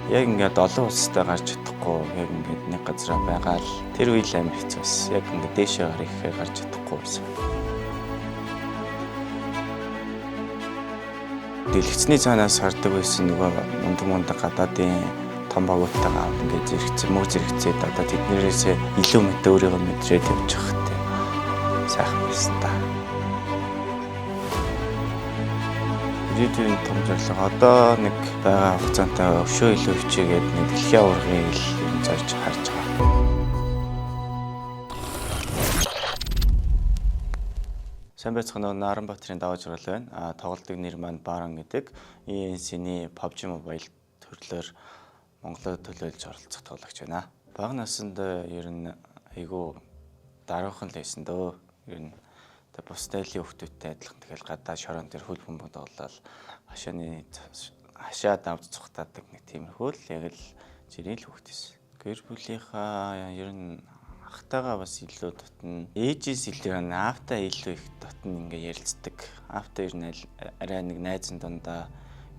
Яг ингээд олон улстай гарч чадахгүй яг ингээд нэг газараа байгаа л тэр үйл амар хэцүү байсан. Яг ингээд дээшээ гарах ихээр гарч чадахгүй байсан. Дэлгэцний цаанаас хардаг байсан нөгөө мундаг гадаадын том багуудтайгаа ингээд зэрэгцээ мөг зэрэгцээд одоо тэднэрээс илүү мэдээ өөрийгөө мэдрээд явж байгаа хэрэг сайхан байсан та. Ирээдүйн том зорилго одоо нэг байгаа хугацаантай өшөө илүү хичээгээд нэг дэлхийн аваргын ил зорж харж байгаа. Сайн байцгаана уу, Наранбаатарын даваа жаргал байна. Тоглолтын нэр маань Баран гэдэг. ENC-ний PUBG Mobile төрлөөр Монголд төлөөлж оролцох тоглогч байна. Бага наснд ер нь айгүй даруухан л байсан дөө. Ер нь бус тайлын хүмүүстэй адилхан тэгэл гадаа шорон дээр хөл бөмбөг тоглол хашаа давж цухтаадаг нэг тиймэрхүү л яг л жирийн л хүмүүсээс. Гэр бүлийнхаа ер нь ахтайгаа бас илүү дотно. Ээжээс илүү аавтаа илүү их дотно ингээ ярилцдаг. Аавтаа ер нь арай нэг найзан дундаа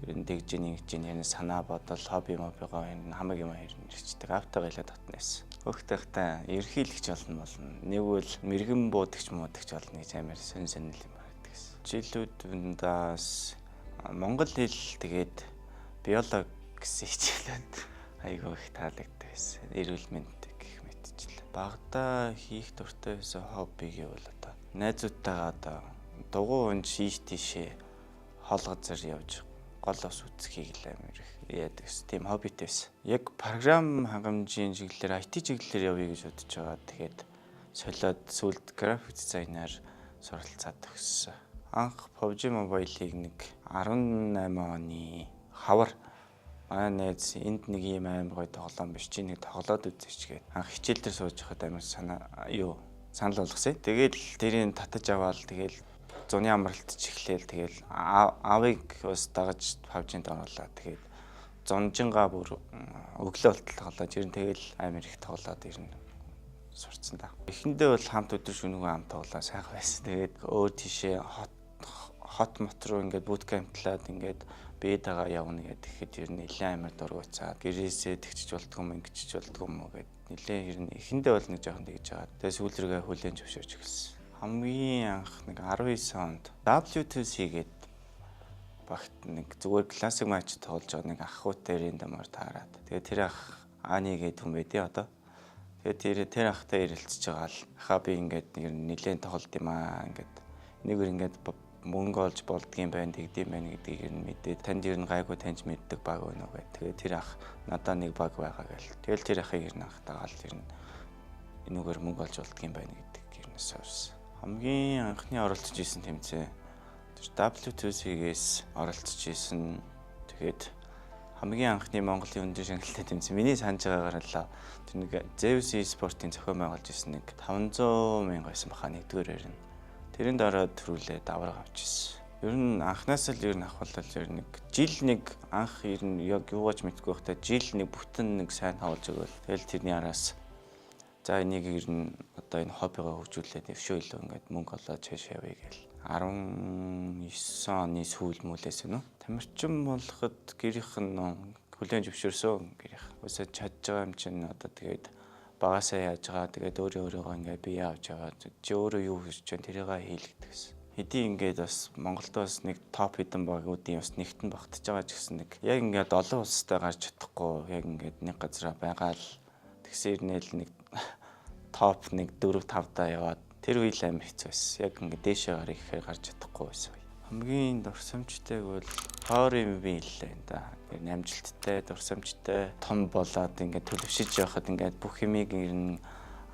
ер нь тэгж нэг юм санаа бодол хобби мобигоо энэ хамаг юм ирчдэг. Аавтайгаа илүү дотно байсан. Хөөхтэйхтэй ерхийлэгч болно. Нэгвэл мэрэгэн буудагч муудагч болно гэж амар сонирхол юм байдаг гэсэн. Жилүүдээс монгол хэл тэгээд биологи гэсэн хичээлүүд айгүй их таалагддаг байсан. Эрүүл мэнд гэх мэтчлээ. Багада хийх дуртай байсан хобби гэвэл одоо найзуудтайгаа одоо дугуй унж ийш тийшээ хол газар явж гол ус үзхийг л амар их яадаг гэсэн тийм хоббитэй байсан. Яг програм хангамжийн чиглэлээр IT чиглэлээр явъя гэж бодож байгаа. Тэгээд солиод сүүлд график дизайнер суралцаад төгссөн. Анх PUBG Mobile-ыг нэг 18 оны хавар манай найз энд нэг юм амар гоё тоглоом биш чи нэг тоглоод үзээч гээд анх хичээл дээр сууж байхад амар санал болгосон. Тэгээд тэрийг татаж аваад тэгээд зуны амралтч эхлээл тэгээд аавыг бас дагаж PUBG-д оруулаад тэгээд зунжингаа бүр өглөө болтол тоглоод ер нь тэгэл амар их тоглоод ер нь сурцсан да. Эхэндээ бол хамт өдөр шөнөгүй хамт тоглоо сайхан байсан. Тэгээд өөр тийшээ хот мот руу ингээд бууткэмплаад ингээд бедагаа явна гэхэд ер нь нэлээд амар дургуйцаад гэрээсээ тэгчж болдгоо юм ингэчж болдгоо юм гээд нэлээд ер нь эхэндээ бол нэг жоохон тэгж байгаа. Тэгээд сүүлргээ хүлээн зөвшөөрч эхэлсэн. Хамгийн анх нэг 19 онд W2C гээд багт нэг зүгээр классик матч тоглож байгаа нэг ахуйтай рэндомор таарад. Тэгээ тэр ах Ани гэдэг хүн байдیں۔ Одоо. Тэгээ тэр ахтай ярилцж байгаа л ахаа би ингээд ер нь нэлээд тоглолт юм аа ингээд нэгээр ингээд мөнгө олж болдгийм байна тэгдэм байна гэдгийг ер нь мэдээд танд ер нь гайгүй таньж мэддэг баг байна уу гэх. Тэгээ тэр ах надаа нэг баг байгаа гэл. Тэгэл тэр ахыг ер нь ахтайгаал ер нь энүүгээр мөнгө олж болдгийм байна гэдэг ер нь сорсон. Хамгийн анхны оролцож исэн тэмцээн W2C-гээс оролцож исэн. Тэгээд хамгийн анхны Монголын өндөр шагналтай тэмцээн миний санаж байгаагаар л тэр нэг Zeus e-sport-ийн зохион байгуулж исэн нэг 500 мянга байсан баха нэгдүгээрээр нь. Тэрэнд ороод төрүүлээд авраг авчихсан. Ер нь анхнаас л ер нь ахвалал ер нэг жил нэг анх ер нь яг юугаач мэдгүй байхдаа жил нэг бүтэн нэг сайн хауулж өгөөл. Тэгэл тэрний араас за энийг ер нь одоо энэ хоббигоо хөгжүүлээд өвшөө илүү ингээд мөнгө олоод цааш явъя гэл. 19 оны сүүл мөлөөс нь тамирчин болоход гэрийнх нь хүлээн зөвшөөрсөн гэрийнх. Үсэж чадж байгаа юм чинь одоо тэгээд багасаа яаж байгаа тэгээд өөрийгөө ингээд бие авч яваад чи өөрөө юу хийж чинь тэрийг хийлгдэг гэсэн. Хэдий ингээд бас Монголд бас нэг топ хэдэн багуудын бас нэгтэн багтаж байгаа ч гэсэн нэг яг ингээд олон улстай гарч чадахгүй яг ингээд нэг газараа байгаа л тэгсээр нэл нэг топ нэг 4 5 даа яваад тэр үйл амар хэцүү байсан. Яг ингээд дээшээ гарах ихээр гарч чадахгүй байсан. Хамгийн дурсамжтай бол Power-ийн би хэллээ да. Амжилттай, дурсамжтай, том болоод ингээд төлөвшөж явахад ингээд бүх юмыг ер нь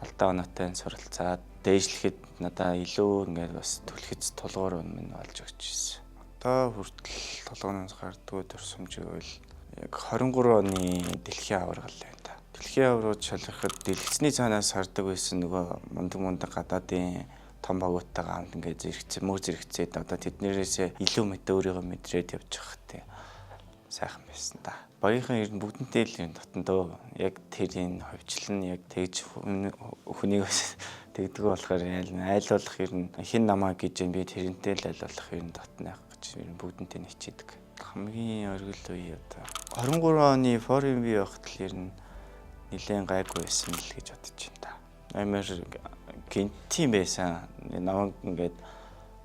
алдаа оноотой суралцаад дээшлэхэд надаа илүү ингээд бас түлхэц тулгуур минь болж өгч ирсэн. Одоо хүртэл толгойноос гардгүй дурсамж гэвэл яг 23 оны дэлхийн аварга л байна да. Дэлхийн аваргууд шалгахад дэлгэцний цаанаас хардаг байсан нөгөө мундаг гадаадын том багуудтайгаа хамт ингээд зэрэгцээ мөг зэрэгцээд одоо тэднэрээс илүү мэдээ өөрийгөө мэдрээд явж байгаа хэрэг сайхан байсан да. Багийнхан ер нь бүгднтэй л юм дотондоо яг тэрийн хөвчлэн яг тэгж хүнийг тэгдэг болохоор айлуулах ер нь хин намаа гэж би тэрнтэй л айлуулах ер нь дотно явах гэж ер нь бүгднтэй хичээдэг. хамгийн оргил үе одоо 23 оны форум бий байхад л ер нь нэлээд гайгүй байсан л гэж бодож байна та. Амар гинтийн байсан. Намайг ингээд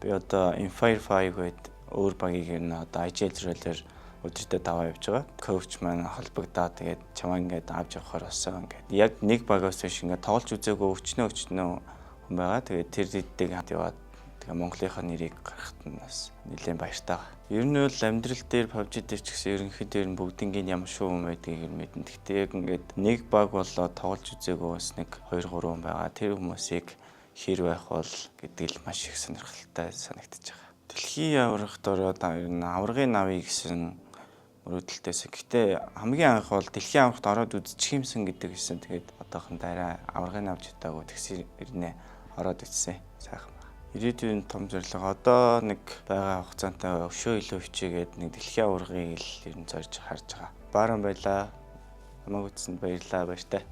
би одоо Infire 5 гээд өөр багийг ер нь одоо IGL роллер өдөртөө даваа явж байгаа. Коуч маань холбогдоод тэгээд чамаа ингээд авч явахаар болсон. Ингээд яг нэг багаас биш ингээд тоглож үзээгүй өчнөө хүн байгаа. Тэгээд тэр дэдтэй хамт яваад тэгээ Монголынхаа нэрийг гаргахад нь бас нэлээд баяртай байгаа. Ер нь бол амьдрал дээр PUBG дээр ч гэсэн ерөнхийдөө нь бүгднгийн ямар шүү юм байдгийг мэднэ. Гэхдээ яг ингээд нэг баг болоо тоглож үзээгүй бас нэг 2 3 хүн байгаа. Тэр хүмүүсийг хэр байх бол гэдэг л маш их сонирхолтой санагдаж байгаа. Дэлхийн аврагт ороод ер нь аврагын навыг гэсэн мөрөөдөлтөөс. Гэхдээ хамгийн анх бол дэлхийн аврагт ороод үзчих юмсан гэдэг гэсэн. Тэгээд одоохондоо аврагын навж чадаагүй тэгсэн ирнэ ороод үзсэн. Сайхан. Ирээдүйн том зорилго одоо нэг байгаа хугацаантай өшөө илүү хичээгээд нэг дэлхийн аврагыг л ер нь зорж харж байгаа. Бааран байлаа. Намайг үзсэнд баярлалаа баяртай.